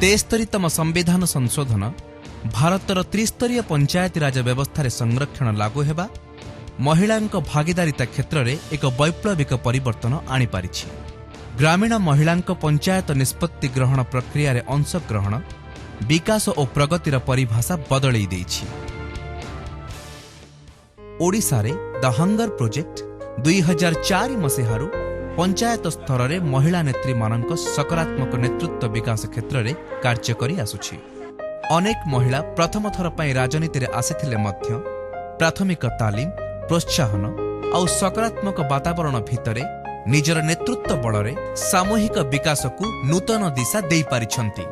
73तम संविधान संशोधन भारतर त्रिस्तरीय पंचायती राज व्यवस्था संरक्षण लागू हेबा महिलांक भागीदारिता क्षेत्र में एक वैप्लविक परिवर्तन आनी पारिछि। ग्रामीण महिलांक पंचायत निष्पत्ति ग्रहण प्रक्रिया रे अंशग्रहण विकास और प्रगतिर परिभाषा बदलई देछि। ओडिशा रे द हंगर प्रोजेक्ट 2004 मसीहारू पंचायत स्तर में महिला नेत्री मानक सकारात्मक नेतृत्व विकास क्षेत्र में कार्य करी आसुछि। अनेक महिला प्रथम थर पई राजनीति रे आसिथिले मध्य प्राथमिक तालीम प्रोत्साहन और सकारात्मक वातावरण भितरे निजर नेतृत्व बल रे सामूहिक विकास को नूतन दिशा दे पारिछंती।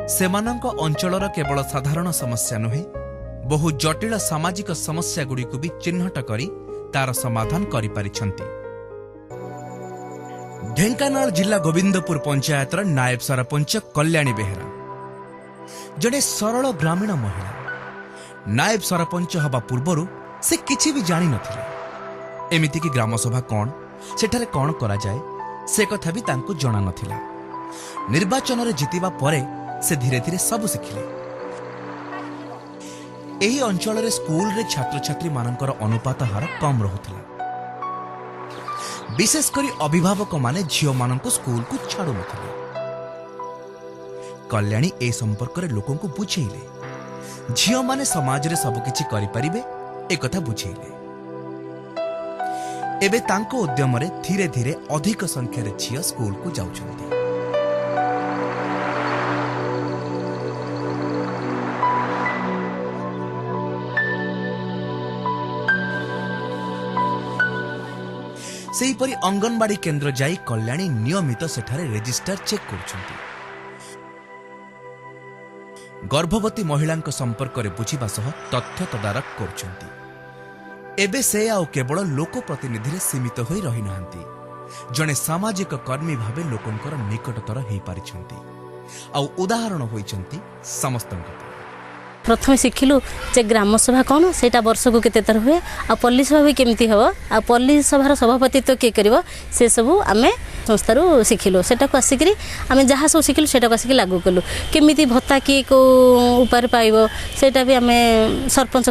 सेमानंक अंचलर केवल साधारण समस्या नुहे बहु जटिल सामाजिक समस्या गुड़ी को भी चिन्हट करी तार समाधान करि पारिछंती। ढेंकानाल जिला गोविंदपुर पंचायतर नायब सरपंच कल्याणी बेहेरा जड़े सरल ग्रामीण महिला। नायब सरपंच हवा पूर्वर से किछि भी जानी नथिले। एमिति कि ग्रामसभा कौन सेठारे कौन करा जाए से कथा भी तांको जणा नथिला। निर्वाचन रे जितिबा परे से धीरे धीरे सब सिखिले। एही अंचल रे स्कूल रे छात्र छात्री मानकर अनुपात हार कम रहुथिला। विशेषकर अभिभावक माने झियो माननको स्कूल को छाड़ू नथिले। कल्याणी ए संपर्क रे लोकों को बुझेइले झियो माने समाज रे सब किछि करि परिबे एक कथा बुझेइले। एबे तांको उद्यम रे धीरे धीरे अधिक संख्या रे झियो स्कूल को जाउछन्ती। सेहीपरि अंगनवाड़ी केन्द्र जाई कल्याणी नियमित सेठारे रेजिस्टर चेक करुछन्ती। गर्भवती महिलांक संपर्क रे बुझिबा सह तथ्य तदारक करुछन्ती। एबे से आउ केवल लोक प्रतिनिधि रे सीमित होई रहि नहंती। जणे सामाजिक कर्मी भाबे लोकंकर निकटतर हेई पारिछन्ती आउ उदाहरण होइछन्ती समस्तंक। प्रथम शिखिलु जे ग्रामसभा कौन से वर्ष को केते तर हुए आ पल्ली सभा भी केमती हम आ पल्ली सभार सभापतित्व किए कर से सबू आम संस्थार शिखिलु से आसिक आम जहाँ सब शिखिलु से आसिक लागू कलु केमी भत्ता किए कौ उपाय पाइब सेटा भी आम सरपंच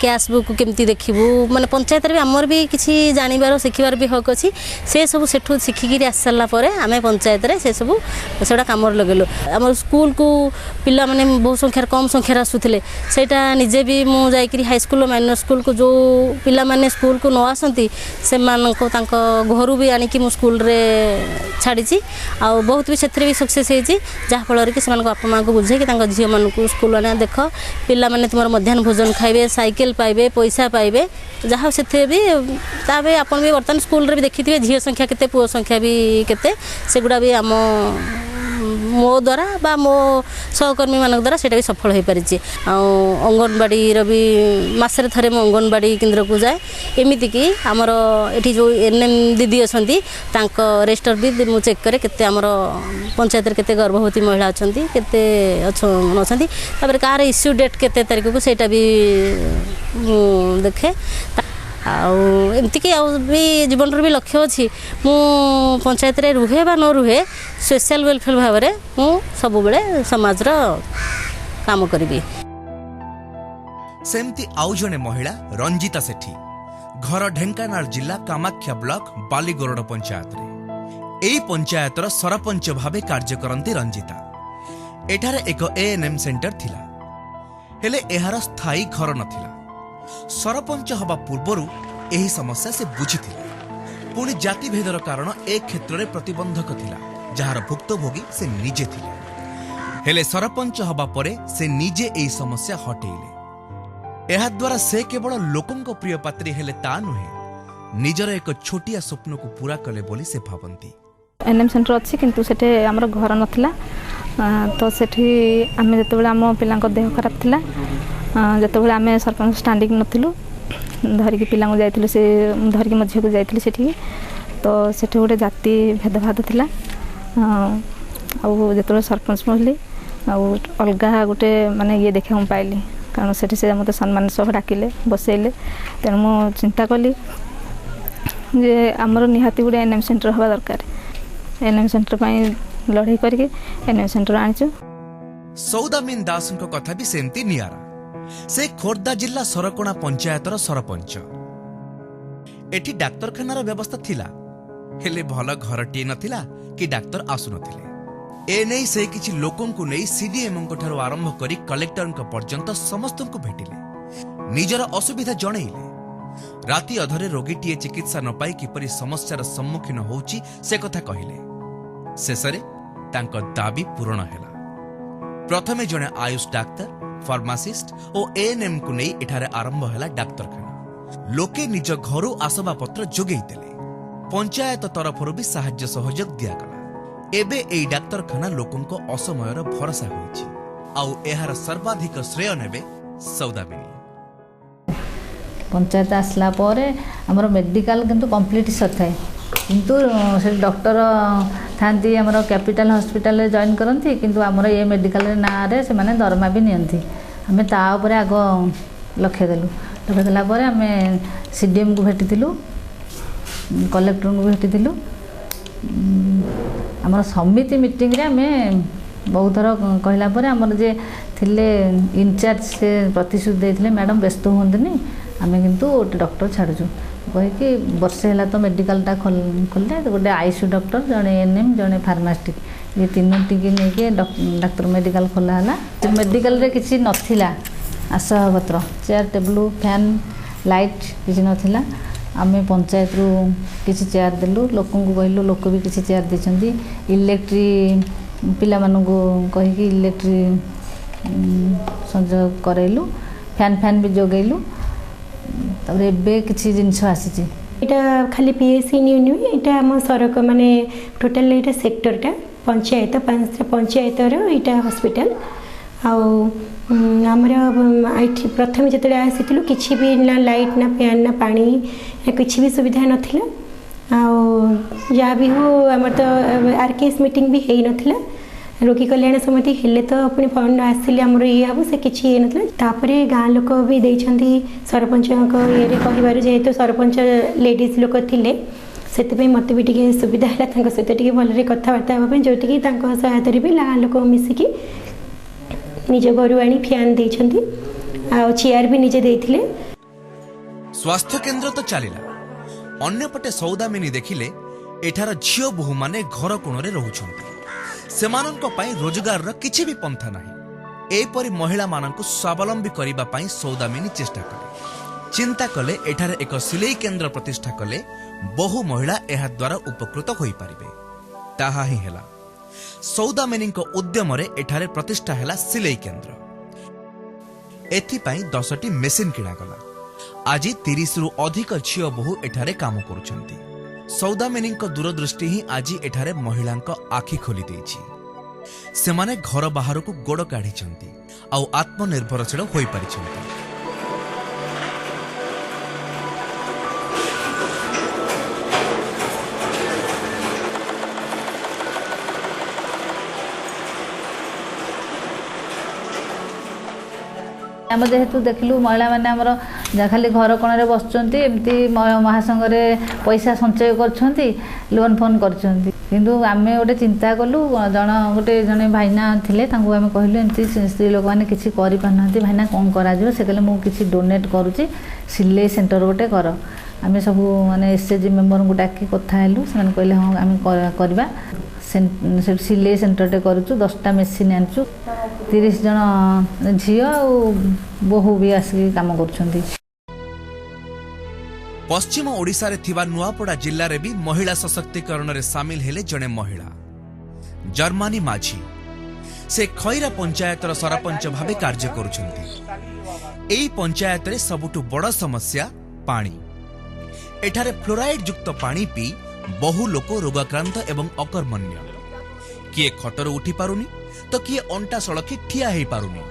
कैश बुक केमती देखू माने पंचायत भी आमर भी किसी जानवर शिखबार भी हक अच्छी से सब सेठू शिखिकी आसी सारापर आम पंचायत से सब से कम लगेलु। आम स्कूल को पिला माने बहुत संख्यार कम संख्यार आसुले सेटा निजे भी मुझे हाईस्कूल माइनर स्कूल को जो पिला माने स्कूल को न आसती से घर भी आनिकी मु स्कूल रे छाड़ी आ बहुत भी से भी सक्सेस होती जहाँफल कि बापा माँ को बुझे कि झील मानक स्कूल आने देख पिला माने तुम मध्याह्न भोजन खाइबे साइकेल पाइबे पैसा पाइबे जहाँ से भी ताबे आपन भी बर्तमान स्कूल रे भी देखिए झील संख्या केते पुओ संख्या भी केते सेगुड़ा भी आम मो द्वारा बा मो सहकर्मी मान द्वारा सेटा भी सफल हो पारिछि। अंगनवाड़ी भी मासरे थरे मो अंगनवाड़ी केन्द्र को जाए एमिति कि आमर एठी जो एनएम दीदी अछंती तांको रेजिस्टर भी मु चेक करे केते आमर पंचायत रे केते गर्भवती महिला अछंती केते अछंती तापर कार इश्यू डेट केते तारीख को सेटा भी देखे आमती कि जीवन भी लक्ष्य अच्छी मु पंचायत रे रुहे बा न रुहे सोशल वेलफेयर भाव में मु सब बेले समाज काम करी। सेमती आउ जने महिला रंजिता सेठी घर ढेंकानाल जिला कामाख्या ब्लॉक बालीगोरड पंचायत रे एई पंचायतर सरपंच भावे कार्य करंती रंजिता। एठारे एक एएनएम सेंटर थिला हेले एहार स्थायी घर नथिला। सरपंच हवा पूर्वरु एही समस्या से बुझीथिले पुणी जाति भेदर कारण ए क्षेत्र में प्रतिबंधक थिला जहार भुक्तभोगी से निजे थिले हेले सरपंच हवा परे से निजे एही समस्या हटेइले। एहा द्वारा से केवल लोकंक प्रिय पात्री हेले ता नुहे निजर एक छोटिया स्वप्न को पूरा कले बोली से भावंती। एनएम सेंटर अच्छी किंतु सेठे हमर घर नथिला तो सेठी आमे जतबेले हम पिलांक देह खराब थिला जतबेले आमे सरपंच स्टैंडिंग नथिलु धरिकी पिलांक जाइथिलु से धरिकी मझी को जाइथिलु सेठी तो सेठी गोटे जाति भेदभाव थिला आ जतबेले सरपंच पहुँचली अलगा गोटे माने ये देखा पाइली कारण सेठी से मते सम्मान सह डाकिले बसैले तेणु मु चिंता कली जे आमर निहाती गोटे एनएम सेंटर हवा दरकार एनएम सेंटर लड़ाई करके एनएम सेंटर आनिଛୁ। सौदामिन दासଙ୍କ କଥା ବି ସେମିତି ନିଆରା। ସେ ଖୋର୍ଦ୍ଧା ଜିଲ୍ଲା ସରକଣା ପଞ୍ଚାୟତର ସରପଞ୍ଚ। ଏଠି ଡାକ୍ତରଖାନାର ବ୍ୟବସ୍ଥା ଥିଲା, ହେଲେ ଭଲ ଘରଟିଏ ନଥିଲା କି ଡାକ୍ତର ଆସୁନଥିଲେ। ଏ ନେଇ ସେ କିଛି ଲୋକଙ୍କୁ ନେଇ ସିଡିଏମ୍ଓଙ୍କ ଠାରୁ ଆରମ୍ଭ କରି କଲେକ୍ଟରଙ୍କ ପର୍ଯ୍ୟନ୍ତ ସମସ୍ତଙ୍କୁ ଭେଟିଲେ, ନିଜର ଅସୁବିଧା ଜଣେଇଲେ। ରାତି ଅଧରେ ରୋଗୀଟିଏ ଚିକିତ୍ସା ନ ପାଇ କିପରି ସମସ୍ୟାର ସମ୍ମୁଖୀନ ହେଉଛି ସେ କଥା କହିଲେ। ଶେଷରେ ତାଙ୍କ ଦାବି ପୂରଣ ହେଲା। ପ୍ରଥମେ ଜଣେ ଆୟୁଷ ଡାକ୍ତର, ଫାର୍ମାସିଷ୍ଟ ଓ ଏଏନ୍ଏମ୍ଙ୍କୁ ନେଇ ଏଠାରେ ଆରମ୍ଭ ହେଲା ଡାକ୍ତରଖାନା। ଲୋକେ ନିଜ ଘରୁ ଆସବାବପତ୍ର ଯୋଗେଇ ଦେଲେ। ପଞ୍ଚାୟତ ତରଫରୁ ବି ସାହାଯ୍ୟ ସହଯୋଗ ଦିଆଗଲା। ଏବେ ଏହି ଡାକ୍ତରଖାନା ଲୋକଙ୍କ ଅସମୟର ଭରସା ହୋଇଛି। ଆଉ ଏହାର ସର୍ବାଧିକ ଶ୍ରେୟ ନେବେ ସୌଦାମିନୀ। पंचायत आसला आमर मेडिकल किंतु कंप्लीट सरिथाए किंतु से डॉक्टर थांती आमर कैपिटल हॉस्पिटल जॉइन करती किंतु आमर ये मेडिकल ना रे से माने दरमा भी नियंती। आमे ता ऊपर आग लक्ष्य देलु। लक्ष्य देला परे आमे सीडीएम को भेटिथिलु, कलेक्टर को भेटिथिलु। आमर समिति मीटिंग रे आमे बहुत थर कहला परे आमर जे थिले इंचार्ज से प्रतिश्रुति देथिले मैडम व्यस्त होंतनी आमे किंतु डॉक्टर छाड़ू कहीकि वर्षे है तो मेडिकलटा खोलने गोटे आईसीयू डॉक्टर जड़े एएनएम जड़े फार्मासिस्ट ये तीनों टी नहीं डाक्तर मेडिकल खोला है। मेडिकल रे किसी नथिला आसबाबपत्र चेयर टेबुल फैन लाइट किसी नथिला। आमे पंचायत रू किसी चेयर देलु, लोक कहलु, लोक भी किसी चेयर देछंती। इलेक्ट्री पिला मानू कहीकि इलेक्ट्री संजोग करैलु, फैन फैन भी जोगैलु। तबरे एबे किछि जिंस आसीची एटा खाली पीएससी न्यू एटा हम सरक माने टोटल एटा सेक्टरटा पंचायत पंचायत रो एटा हॉस्पिटल आउ हमर आइठी प्रथम जतले आसीतिलु किछि भी ना लाइट ना फैन ना पानी ना किछि भी सुविधा नथिला। आउ या भी हो हमर तो आरकेएस मीटिंग भी हेई नथिला। रोगी कल्याण समिति हेले तो अपनी फंड आसिले हमर ये हम से किछि हे नथिला। तापरे गां लोक भी देइछंती सरपंच को ये रे कहिबार जेहेतु सरपंच लेडीज लोक थिले सेते मत भी टिके सुविधा है सहित टिके भल कथबार्ता हाँ जोटि कि सहायता भी गाँ लोक मिसिकी निज घर आनी फैन देइछंती आ चेयर भी निजे देइथिले। स्वास्थ्य केन्द्र तो चलिला, अन्यपटे सौदामिनी देखिले एठार झियो बोहू माने घर कोणरे रहुछंती। सेमानंको पाई रोजगार रो किछि भी पंथा नाही। एपरि महिला मानंकु स्वावलंबी करिबा पाई सौदामिनी चेष्टा कले। चिंता कले एठारे एक सिलाई केन्द्र प्रतिष्ठा कले बहु महिला एहा द्वारा उपकृत होई परिबे। ताहा ही हेला। सौदामिनीको उद्यमरे एठारे प्रतिष्ठा हेला सिलाई केन्द्र। एथि पाई 10टी मेसिन किणा गला। आज 30 रु अधिक झियो बहु एठारे काम करूछंती। सौदामिनीको दूरदृष्टि ही आज एठारे महिलांको आखि खोली देइछि। सेमाने घर बाहरकू गोड़ काढ़िछंती आउ आत्मनिर्भरशील होई परिछंती। आम जेहेतु देखलु महिला मैंने आमर खाली घर कोणरे बसुँच एमती महासंघ पैसा संचय कर लोन फोन किंतु आमे गोटे चिंता कलु गोटे जड़े भाईना थे आम कहलु एमती स्त्री लोक मैंने किसी करना भाईना कौन कर से कहले मुझे डोनेट करुच्ची सिलाई सेंटर गोटे कर आम सब माने एसएचजी मेंबर को डाकी कथा हेलु से कहले हाँ आम करवा सिलाई सेंटरटे करुचु 10टा मेसीन आनचु 30 जन झियो बहु भी आसिक काम करुछंती। पश्चिम ओडिशा रे थिबा नुआपड़ा जिल्ला रे भी महिला सशक्तिकरण रे शामिल हेले जने महिला जर्मानी माझी। से खैरा पंचायत रो सरपंच भाबे कार्य करुछंती। एई पंचायत रे सबुटु बड़ समस्या पानी। एठारे फ्लोराइड युक्त पानी पी बहु लोक रोगाक्रांत एवं अकर्मण्य। किए खटर उठी पारुनी तो किए अंटा सड़की ठिया हेई पारुनी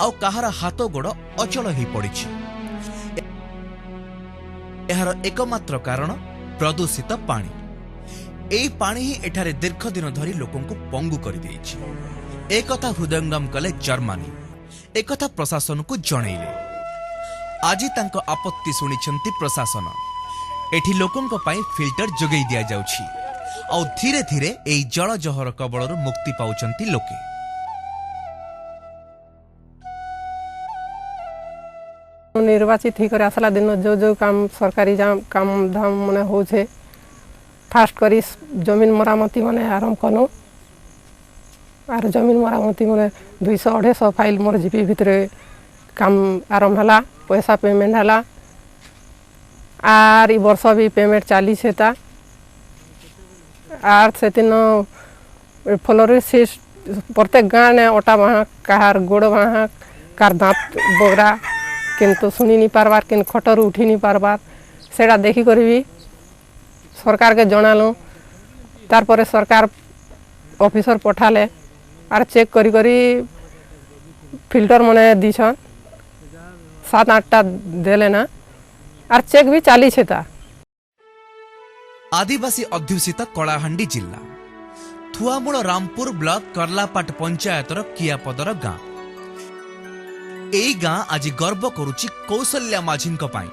आउ काहार हाथ गोड़ अचल हेई पड़िछि। एहार एकमात्र कारण प्रदूषित पानी। एई पानी ही एठारे दीर्घ दिन धरी लोकंकु पंगु करि देइछि। एकथा हृदयंगम कले जर्मानी, एकथा प्रशासन को जणैले। आज तांको आपत्ति सुनिछंती प्रशासन। एठी लोकंको पाई फिल्टर जोगई दिया जाउछि ଆଉ ଧୀରେ ଧୀରେ ଏହି ଜଳ ଜହର କବଳରୁ ମୁକ୍ତି ପାଉଛନ୍ତି ଲୋକେ। निर्वाचित होकर आसला दिन जो जो काम सरकारी काम धाम मैंने होछे फास्ट करी जमीन मरामती मैंने आरंभ कलु आर जमीन मरामती मैंने 200-250 फाइल मोर जीपी भितर काम आरंभ है पैसा पेमेंट है आर वर्ष भी पेमेंट चली सेता आर से दिन फल से प्रत्येक गाँव ने अटा वहाँ कहार गोड़ वहाँ कार दाँत बोगरा किंतु सुनी नहीं पारबार कि खटर उठी नहीं पारबार सेटा देखी कर भी सरकार के जनालु तार सरकार ऑफिसर पठाले आर चेक करी करी फिल्टर मने दीछन 7-8टा देले ना आर चेक भी चली छेता। आदिवासी अध्युषित कलाहांडी जिला थुआमूल रामपुर ब्लॉक करलापाट पंचायतर कियापदर गाँ। एई गाँ आज गर्व करुची कौशल्या माझींक पाई।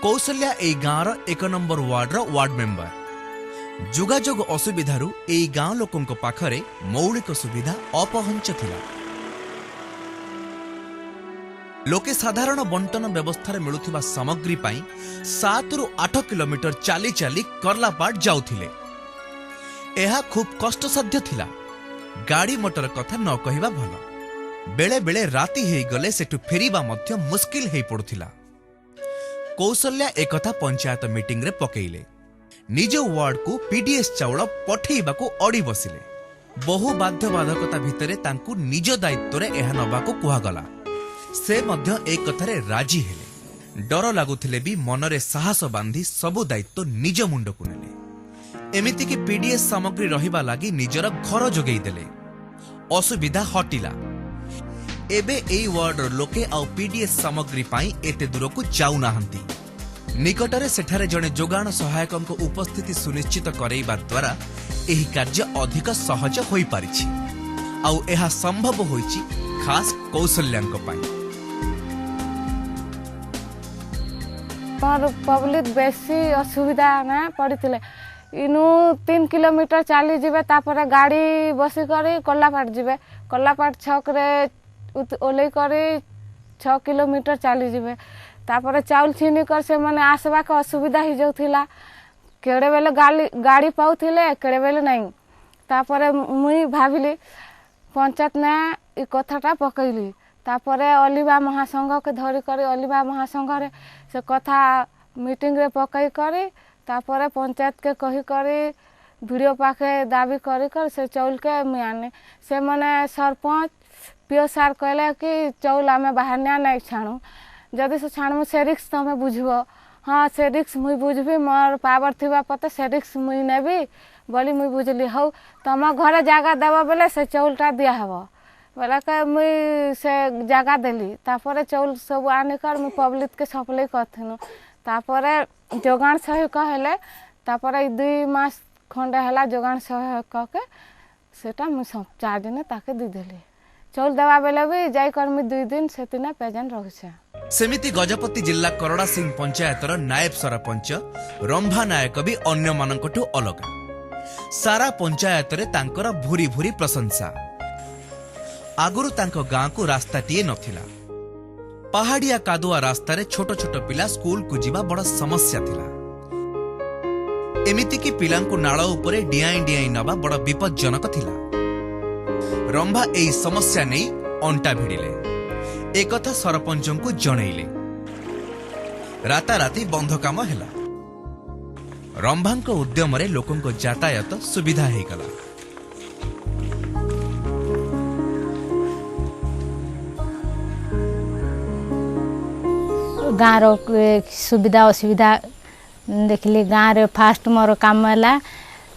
कौशल्या एई गाँर 1 नंबर वार्डर वार्ड मेंबर। जोगाजोग असुविधारू एई गाँ लोकंक पाखरे मौलिक सुविधा अपहंच थिला। लोके साधारण बंटन व्यवस्था मिलुथिबा सामग्री पाई 7 ରୁ 8 किलोमीटर चाली चाली करलापाट जाउथिले। एहा खूब कष्टसाध्य थिला। गाड़ी मोटर कथा न कहिबा भलो। बेले बेले राति हेई गले सेठु फेरिबा मध्य मुश्किल हेई पड़ुथिला। कौशल्या एकथा पंचायत मीटिंग रे पकेइले। निज वार्ड को पीडीएस चाउल पठेइबाकू अड़ी बसिले। बहु बाध्यबाधकता भितरे तांकू निज दायित्व रे एहा नबाकू कुहागला। से मध्य एक कथारे राजी हेले। डर लागुथिले भी मनरे साहस बांधी सबु दायित्व निज मुंडकू नेले। एमिति कि पीडीएस सामग्री रहिबा लागि निजर घर जोगेई देले। असुविधा हटिला। एबे एई वार्डर लोके आउ पीडीएस सामग्री पाई एते दूर को जाऊ नाहंती। निकटरे सेठारे जणे जोगाण सहायकंक उपस्थिति सुनिश्चित करैबा द्वारा एही कार्य अधिक सहज होई पारिछि। आउ एहा संभव होईछि खास कौशल्यांक पाई। पब्लिक बेसी असुविधा ना पड़ते इनु 3 किलोमीटर चली जीवे तापर गाड़ी बसी करी कल्लापाट जीवे कल्लापाट छक रे ओले करी 6 किलोमीटर चली जीवे तापर चाउल छीनी कर से माने आसबा का असुविधा ही जाउथिला। केड़े बेले गाड़ी पाउथिले केड़े बेले नहीं। तापर मुई भाबिली पंचायत ने ई कथाटा पकईली। तापरे अलिबा महासंघ के धरी करी अलिबा महासंघ रे से कथा मीटिंग रे पकई करी तापरे पंचायत के कही करी वीडियो पाखे दाबी करी कर से चाउल के मियाने से माने सरपंच पीओ सार कहले कि चाउल आमे बाहर नहीं छाणु जदि से छाणु से रिक्स तमे बुझबो। हाँ से रिक्स मुई बुझबी मोर पावर थिबा पते से रिक्स मुई नेबी बोली मुई बुझली हौ तम घरे जागा देबो बेले से चाउलटा दिया हबो बोला के मुई से जागा देली। तापरे चाउल सब आनी कर मुई पब्लिक के सप्लाई करथिनु। तापरे जोगाण सहायक हेले तापरे 2 मास खंडे हला जोगाण सहायक के सेटा मुई 4 दिन ताके दी देली। चाउल देवा बेले भी जाई कर मुई 2 दिन सेतिना पेजेंट रहुछे। सेमिति गजपति जिला करड़ा सिंह पंचायतर नायब सरपंच रंभा नायक भी अन्य मानकठु अलगा। सारा पंचायत रे तांकर भूरी भूरी प्रशंसा। आगुरु तांको गाँ को रास्ताटीए नथिला। पहाड़िया कादुआ रास्ता रे छोट छोट पिला स्कूल को जीवा बड़ समस्या थिला। एमिति कि पिलांको नाळ उपरे डियाई डियाई नबा बड़ विपज्जनक थिला। रंभा एई समस्या नहीं अंटा भिड़िले। एक कथा सरपंचंकु जणैले। राताराती बंध काम हेला। रंभांको उद्यम रे लोकंको यातायात सुविधा हे गला। गाँव सुविधा असुविधा देखिले गाँव रे फास्ट मोर काम है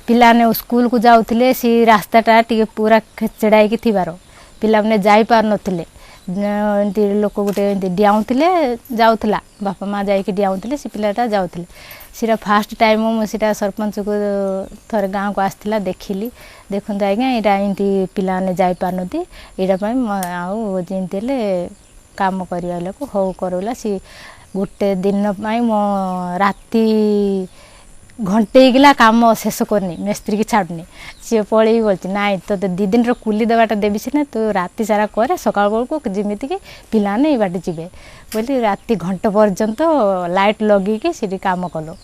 पिला ने स्कूल को जाऊले सी रास्ताटा टी पूरा चढ़ाई की थिबार पिला ने जाई पार नथिले एंती लोक गोटे डियाउले जाऊला बापा माँ जाकि डियाउले से पिलाटा जाऊले सीटा फास्ट टाइम मुझे सरपंच को थोड़े गाँव को आसला देखिली देखते आज्ञा यहाँ एमती पिला ने जाई पार नथी यहाँ आउ जमी काम करवा लोक हौ करला सी गोटे दिन मो राति घंटे गला काम शेष करनी मिस्त्री की छाड़नी सी पलि बोलती नाई तो 2 दिन कुली देवाटा देवी सीना तू राति सारा करे सकाल बेलू जमीक पिलाने ये बाटे जीवे बोली राति घंटे पर्यंत लाइट लगे सीठी काम कलु।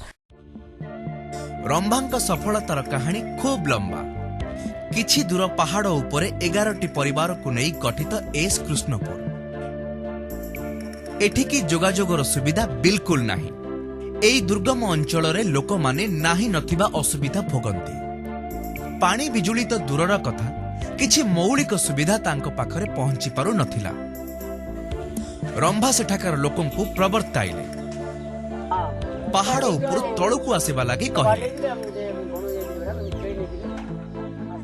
रंभांक सफलतार कहानी खूब लंबा। किछि दूर पहाड़ उपरे 11टी परिवार को नहीं गठित एस कृष्णपुर। एठिकी जोगाजोगर सुविधा बिल्कुल नाही। एई दुर्गम अंचल रे लोक माने नाही नथिबा असुविधा भोगंती। पानी बिजुली तो दूरर कथा किछि मौलिक सुविधा तांको पाखरे पहुंची पारु नथिला। रंभा सेठाकार लोकंकु प्रवर्ताइले पहाड़ उपर तळकु आसीबा लागि कहिले।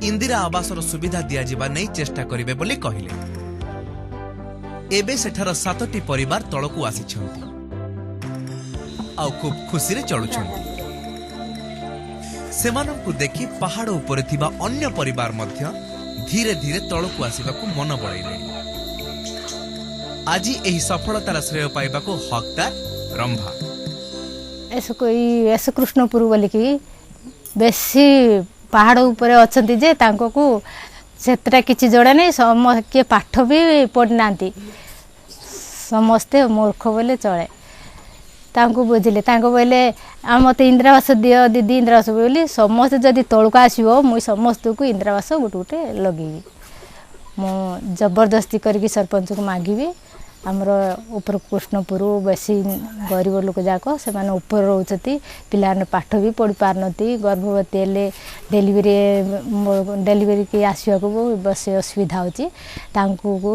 इंदिरा आवासर सुविधा दिया जिबा नै चेष्टा करिवे बोली कहिले। एबे सेठार 7टी परिवार तळकु आसीछंती आउ खूब खुशी रे चलुछंती। सेमानंकु देखि पहाड़ उपरे थिबा अन्य परिवार मध्य धीरे धीरे तळकु आसीबाकु मन बळैले। आज एही सफलतार श्रेय पाइबाकु हकदार रंभा। ऐसे कृष्णपुर बोली कि बेसी पहाड़ ऊपर अच्छा जे तांको सेतटा किछि जोड़ा नहीं किए पाठ भी पढ़ना समस्ते मूर्ख बोले चले तांको बुझिले तांको बोले मत इंदिरावास दियो दीदी इंदिरावास बोली समस्ते जदि तौक आसो मुई समस्त को इंदिरावास गोटे गोटे लगेबी मु जबरदस्ती करके सरपंच को मागिबी। आमर ऊपर कृष्णपुर बेसी गरीब लोक जाक से माने ऊपर रोचती पिला पाठ भी पढ़ी पारनती गर्भवती हेले डेलीवरी के आसवा को बस असुविधा होची तांकु को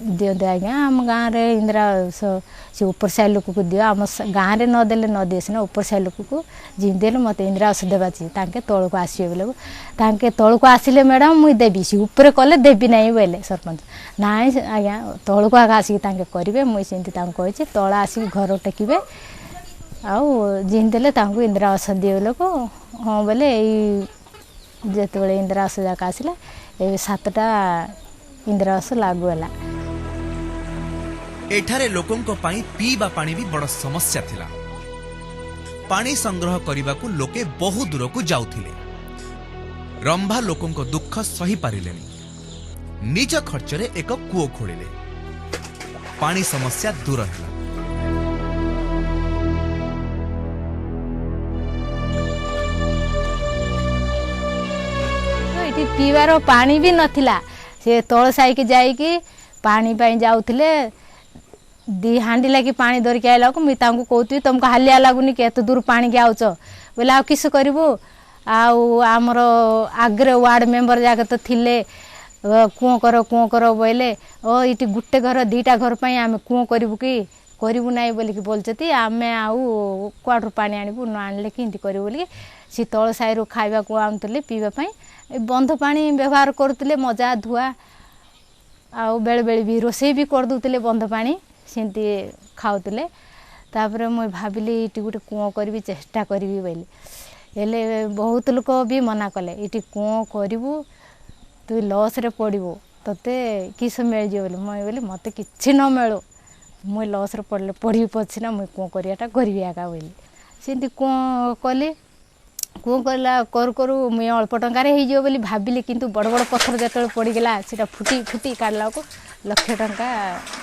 दियो आज्ञा आम गाँव रे इंदिरा से ऊपर साइड लोक को दियो आम गाँव रे नदेले न दिए सीना ऊपर साइड लोक को जिन देले मत इंदिरा आवास देवा चाहिए तांके तौक आसवे बोले तांके तौक आसिले मैडम मुई देवी सी ऊपर कले देवी नहीं बोले सरपंच नाई आज्ञा तौक आसिक तांके करेंगे मुई सेमती कही तला आसिक घर टेकिबे आउ जिन देले तांको इंदिरा आवास दिए लोक हाँ बोले जिते इंदिरा आवास जाक आसला ए 7टा इंदिरा आवास लागू है। एठारे लोकंको पाई पीबा पानी भी बड़ समस्या थिला। पानी संग्रह करने लोके बहु दूर को जाउथिले। रंभा लोकंको दुख सही पारिलेनी निज खर्चरे एक कूओ खोलिले। पानी समस्या दूर है। पीवार पानी भी नथिला से तल साइक जाइकी पानी पाई जाउथिले 2 हांडी लागी पानी धरिक आइला को मुई तांको कहती तुमको हालिया लागुनी के एत दूर पानी के आउच बोले आ किस करिवो आमर आग्रे वार्ड मेंबर जाके तो थिले कूँ कर बोले ये गोटे घर 2टा घर पर आम कूँ करूँ कि करूँ ना बोलिकी बोलती आम आउ कुआड़ू पानी आणबू न आणले कि करूँ बोलिकी सी तल साइरु खाइबा को आनुले पीवाई बंध पानी व्यवहार करुले मजा धुआ आउ बेले बेले भी रोषे भी करदे बंध पानी सेमती खाऊले। तापर मुझे भाविली ये गोटे कूँ करी चेष्टा करी बोली हेले बहुत लोक भी मना कले ये कूँ करू तु लस रे पड़ो तोते किस मिल जाए बोले मुझे बोली मत कि न मिलू मुझे लस रे पड़े पढ़ी पछी ना मुझे कूँ कराटा करी आका बोली सेमती कूँ कली कूँ कला करू मुझे अल्प टंकार हो बोली भाविली किंतु बड़ बड़ पत्थर जो पड़गला से फुटी फुटी काटला को लक्ष टंका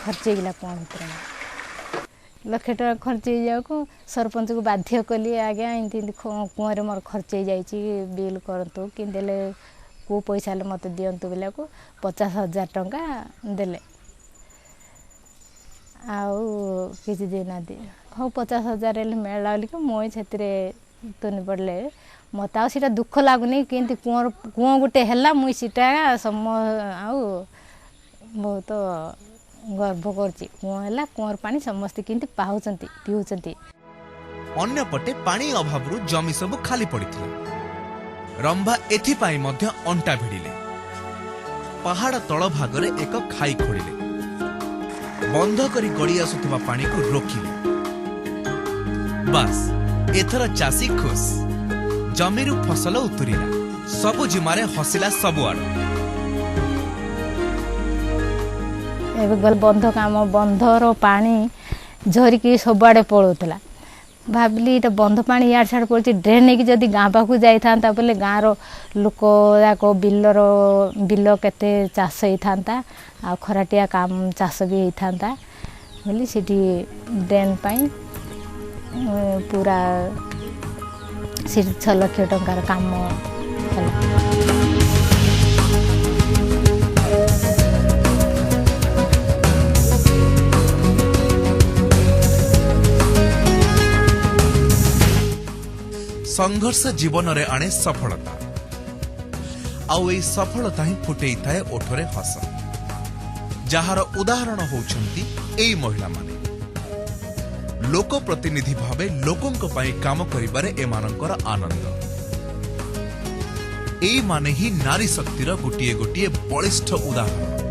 खर्च होगा कूँ भर लक्ष टका खर्च हो जाओ सरपंच को बाध्य कली आज्ञा एमती कूँ मोर खर्च हो जाइए बिल करतु कि देले को पैसा मत दिंतु बोले को 50,000 टंका देले आउ किसी देना हाँ 50,000 मिलला बोलिक मुई से तुनि पड़े मत आटा दुख लगुनि कि कूँ गोटे है मुई सीटा सम आउ बहुत गर्व कर कूँ है कूँर पानी समस्ते किंतु पाउचंती पीउचंती। अन्य पटे पानी अभाव जमी सब खाली पड़िथिला। रंभा एथिपाई मध्य अंटा भिड़िले। पहाड़ तल भागरे एक खाई खोलिले बंध करी गड़ी आसुथबा पानी को रोकिले। बस एथर चासी खुश जमीरु फसल उतुरिला सबु जिमारे हसिला सबुआड़। बंध काम बंधर पानी झरिकी सबुआड़े पड़ोला भाविली ये बंध पानी इाड़ छाड़ पड़ी ड्रेन नहीं जदि गाँ पाखु जाता बोले गाँव लोक जाक बिल केते चाष होता आ खराटिया काम चाष भी होता बोली सीटी ड्रेन पाई पूरा 6 लाख टंकार काम है। संघर्ष जीवन रे आने सफलता आउ ए सफलता ही फुटई थाए ओठरे हस जार उदाहरण होउछंती एई महिला माने लोक प्रतिनिधि भावे लोकंक पई काम करिबारे एमानंकर आनंद एई माने ही नारी शक्तिर गोटिए गोटिए बलिष्ठ उदाहरण।